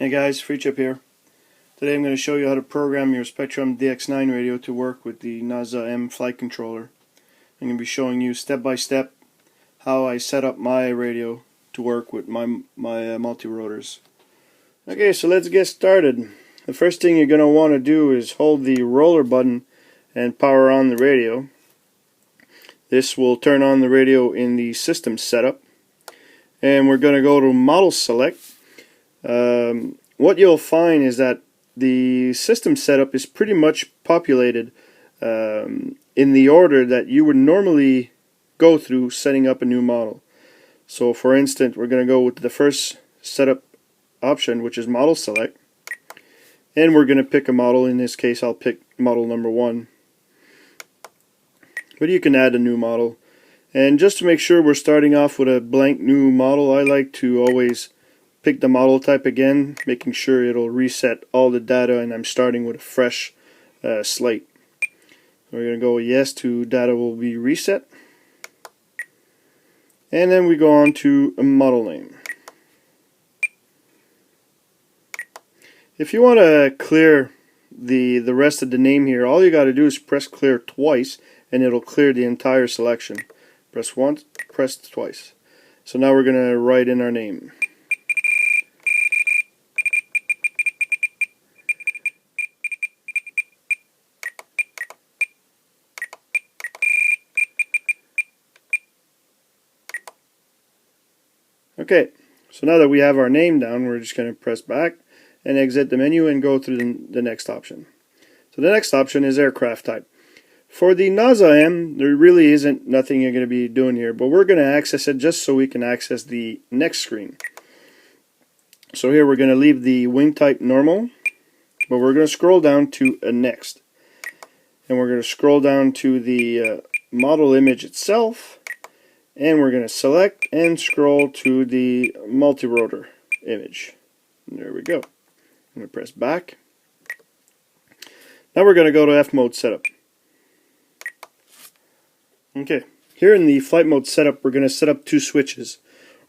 Hey guys, FreeChip here. Today I'm going to show you how to program your Spektrum DX9 radio to work with the NazaM flight controller. I'm going to be showing you step by step how I set up my radio to work with my multi-rotors. Okay, so let's get started. The first thing you're going to want to do is hold the roller button and power on the radio. This will turn on the radio in the system setup. And we're going to go to model select. What you'll find is that the system setup is pretty much populated in the order that you would normally go through setting up a new model. So for instance, we're going to go with the first setup option, which is model select, and we're going to pick a model. In this case, I'll pick model number 1, but you can add a new model. And just to make sure we're starting off with a blank new model, I like to always pick the model type again, making sure it'll reset all the data, and I'm starting with a fresh slate. We're going to go yes to data will be reset, and then we go on to a model name. If you want to clear the rest of the name here, all you got to do is press clear twice and it'll clear the entire selection. Press once, press twice. So now we're going to write in our name. Okay, so now that we have our name down, we're just going to press back and exit the menu and go through the next option. So the next option is aircraft type. For the NazaM, there really isn't nothing you're going to be doing here, but we're going to access it just so we can access the next screen. So here we're going to leave the wing type normal, but we're going to scroll down to a next. And we're going to scroll down to the model image itself, and we're going to select and scroll to the multirotor image. And there we go. I'm going to press back. Now we're going to go to F mode setup. Okay, here in the flight mode setup, we're going to set up 2 switches.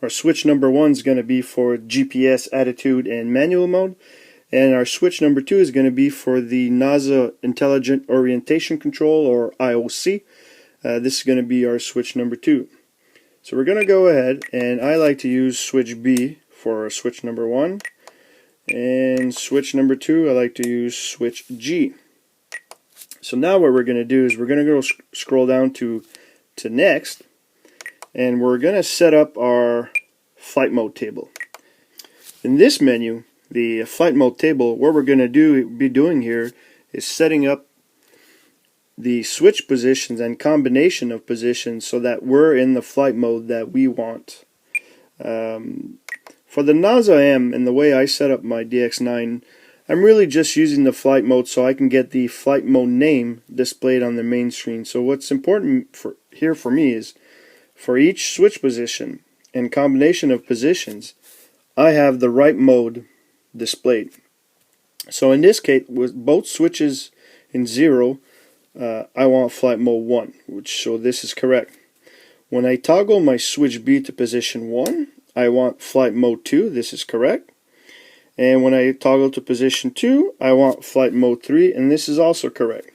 Our switch number 1 is going to be for GPS, attitude, and manual mode, and our switch number 2 is going to be for the NASA Intelligent Orientation Control, or IOC. This is going to be our switch number 2. So we're going to go ahead, and I like to use switch B for switch number 1, and switch number 2 I like to use switch G. So now what we're going to do is we're going to go scroll down to next, and we're going to set up our flight mode table. In this menu, the flight mode table, what we're going to be doing here is setting up the switch positions and combination of positions so that we're in the flight mode that we want. For the NazaM and the way I set up my DX9, I'm really just using the flight mode so I can get the flight mode name displayed on the main screen. So what's important here for me is for each switch position and combination of positions, I have the right mode displayed. So in this case, with both switches in 0, I want flight mode 1, so this is correct. When I toggle my switch B to position 1, I want flight mode 2, this is correct. And when I toggle to position 2, I want flight mode 3, and this is also correct.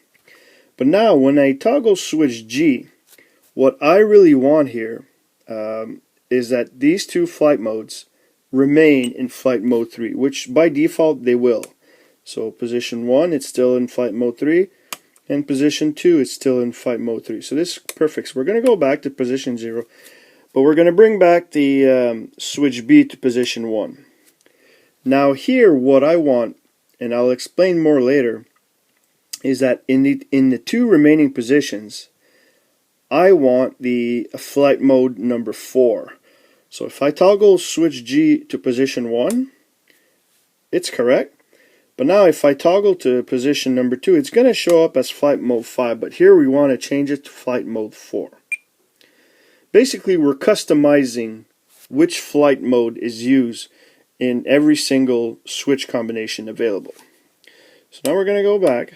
But now when I toggle switch G, what I really want here is that these 2 flight modes remain in flight mode 3, which by default they will. So position 1, it's still in flight mode 3, and position 2 is still in flight mode 3. So this is perfect. So we're going to go back to position 0, but we're going to bring back the switch B to position 1. Now here what I want, and I'll explain more later, is that in the 2 remaining positions, I want the flight mode number 4. So if I toggle switch G to position 1, it's correct. But now if I toggle to position number 2, it's going to show up as flight mode 5, but here we want to change it to flight mode 4. Basically, we're customizing which flight mode is used in every single switch combination available. So now we're going to go back,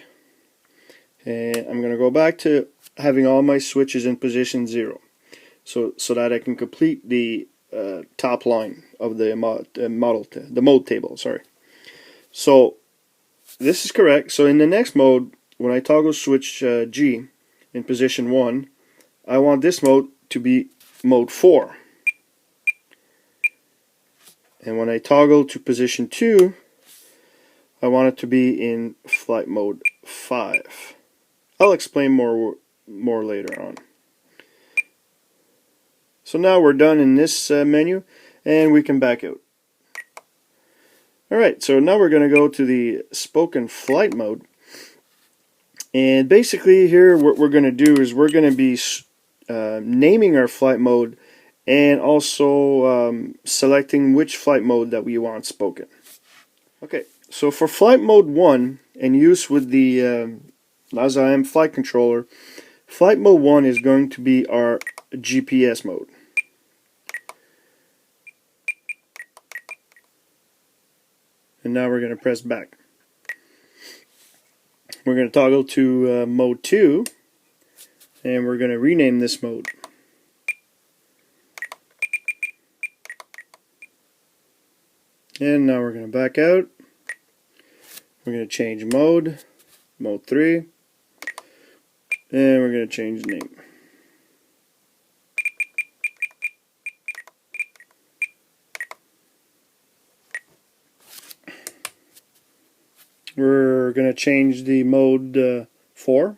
and I'm going to go back to having all my switches in position 0, so that I can complete the top line of the mode table. Sorry. So this is correct. So in the next mode, when I toggle switch G in position 1, I want this mode to be mode 4. And when I toggle to position 2, I want it to be in flight mode 5. I'll explain more later on. So now we're done in this menu, and we can back out. Alright, so now we're going to go to the spoken flight mode. And basically here what we're going to do is we're going to be naming our flight mode and also selecting which flight mode that we want spoken. Okay, so for flight mode 1 and use with the NazaM flight controller, flight mode 1 is going to be our GPS mode. And now we're going to press back. We're going to toggle to mode 2, and we're going to rename this mode. And now we're going to back out. We're going to change mode, mode 3, and we're going to change the name. We're going to change the mode 4.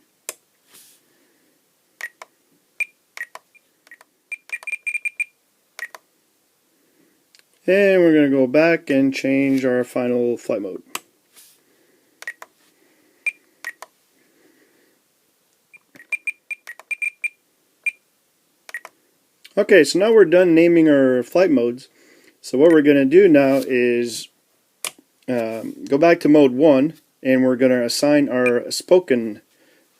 And we're going to go back and change our final flight mode. Okay, so now we're done naming our flight modes. So what we're going to do now is go back to mode 1, and we're going to assign our spoken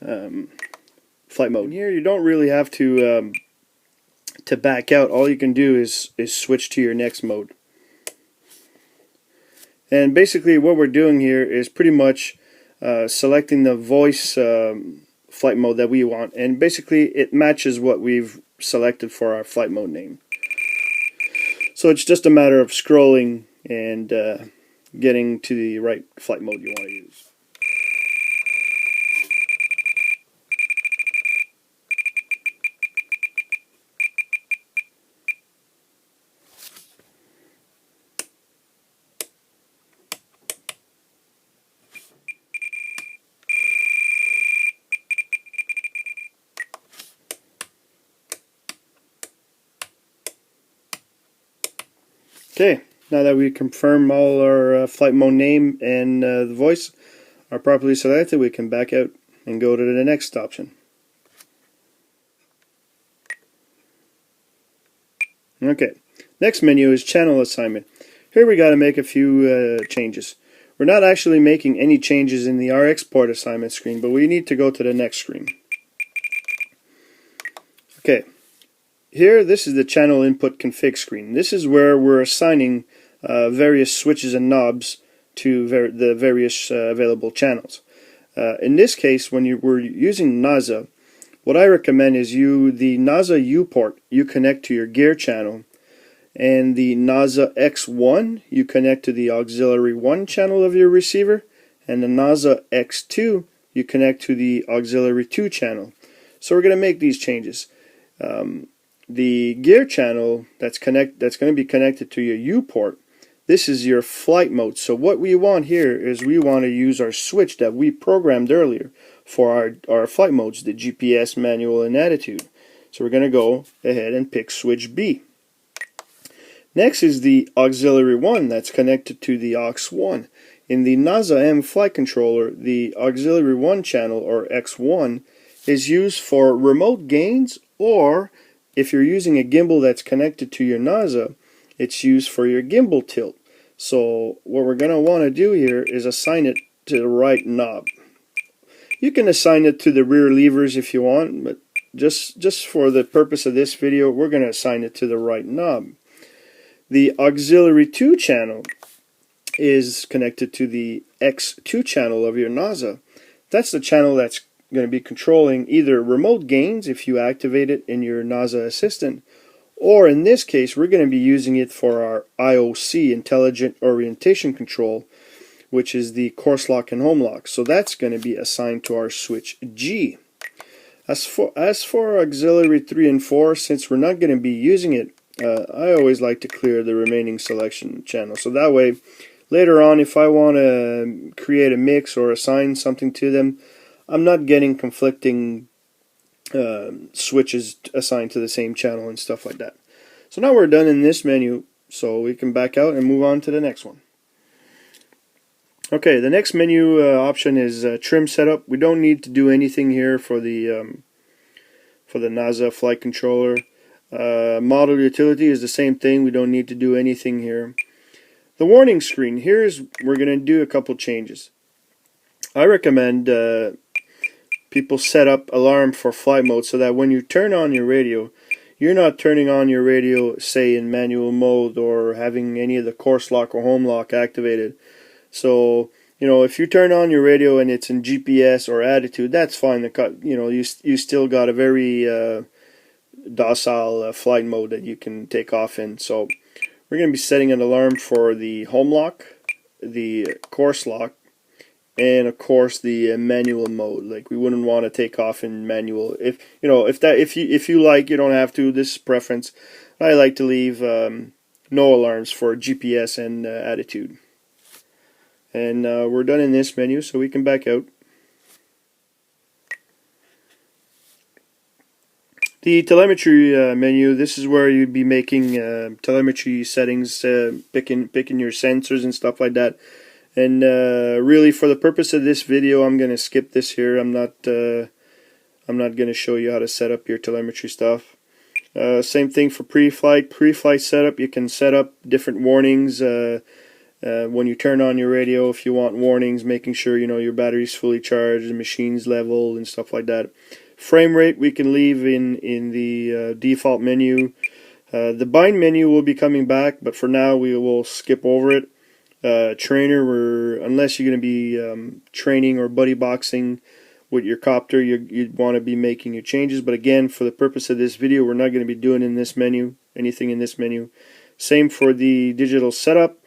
flight mode. And here you don't really have to back out. All you can do is switch to your next mode. And basically what we're doing here is pretty much selecting the voice flight mode that we want, and basically it matches what we've selected for our flight mode name. So it's just a matter of scrolling and getting to the right flight mode you want to use. Okay, now that we confirm all our flight mode name and the voice are properly selected, we can back out and go to the next option. Okay, next menu is channel assignment. Here we got to make a few changes. We're not actually making any changes in the RX port assignment screen, but we need to go to the next screen. Okay. Here, this is the channel input config screen. This is where we're assigning various switches and knobs to the various available channels. In this case, when we're using NASA, what I recommend is the NASA U port you connect to your gear channel, and the NASA X1 you connect to the auxiliary 1 channel of your receiver, and the NASA X2 you connect to the auxiliary 2 channel. So we're going to make these changes. The gear channel that's going to be connected to your U port, this is your flight mode. So what we want here is we want to use our switch that we programmed earlier for our flight modes, the GPS, manual, and attitude. So we're going to go ahead and pick switch B. Next is the auxiliary 1 that's connected to the aux1. In the NazaM flight controller, the auxiliary 1 channel, or X1, is used for remote gains, or if you're using a gimbal that's connected to your NASA, it's used for your gimbal tilt. So what we're going to want to do here is assign it to the right knob. You can assign it to the rear levers if you want, but just for the purpose of this video, we're going to assign it to the right knob. The auxiliary 2 channel is connected to the X2 channel of your NASA. That's the channel that's going to be controlling either remote gains if you activate it in your NASA Assistant, or in this case we're going to be using it for our IOC, Intelligent Orientation Control, which is the course lock and home lock. So that's going to be assigned to our switch G. As for auxiliary 3 and 4, since we're not going to be using it, I always like to clear the remaining selection channel. So that way, later on, if I want to create a mix or assign something to them, I'm not getting conflicting switches assigned to the same channel and stuff like that. So now we're done in this menu, so we can back out and move on to the next one. Okay, the next menu option is trim setup. We don't need to do anything here for the NazaM flight controller. Model utility is the same thing. We don't need to do anything here. The warning screen, we're going to do a couple changes. I recommend people set up alarm for flight mode so that when you turn on your radio, you're not turning on your radio, say, in manual mode or having any of the course lock or home lock activated. So, you know, if you turn on your radio and it's in GPS or attitude, that's fine. You know, you still got a very docile flight mode that you can take off in. So we're going to be setting an alarm for the home lock, the course lock, and of course the manual mode. Like, we wouldn't want to take off in manual. If you like, you don't have to. This is preference. I like to leave no alarms for GPS and attitude. And we're done in this menu, so we can back out. The telemetry menu, this is where you'd be making telemetry settings, picking your sensors and stuff like that. And really, for the purpose of this video, I'm going to skip this here. I'm not going to show you how to set up your telemetry stuff. Same thing for pre-flight. Pre-flight setup, you can set up different warnings when you turn on your radio. If you want warnings, making sure you know your battery's fully charged, the machine's level, and stuff like that. Frame rate we can leave in the default menu. The bind menu will be coming back, but for now we will skip over it. Trainer, unless you're going to be training or buddy boxing with your copter, you'd want to be making your changes. But again, for the purpose of this video, we're not going to be doing anything in this menu. Same for the digital setup.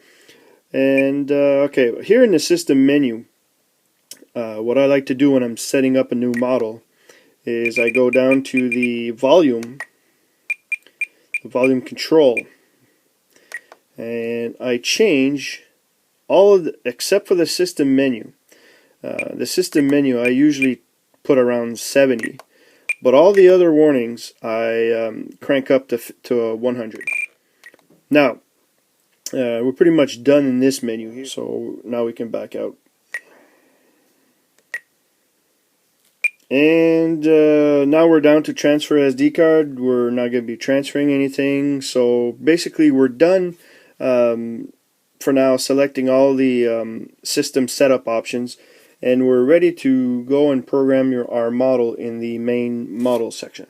And okay, here in the system menu, what I like to do when I'm setting up a new model is I go down to the volume control, and I change all of except for the system menu. The system menu I usually put around 70, but all the other warnings I crank up to 100. Now we're pretty much done in this menu here, so now we can back out. And now we're down to transfer SD card. We're not going to be transferring anything, so basically we're done for now selecting all the system setup options, and we're ready to go and program our model in the main model section.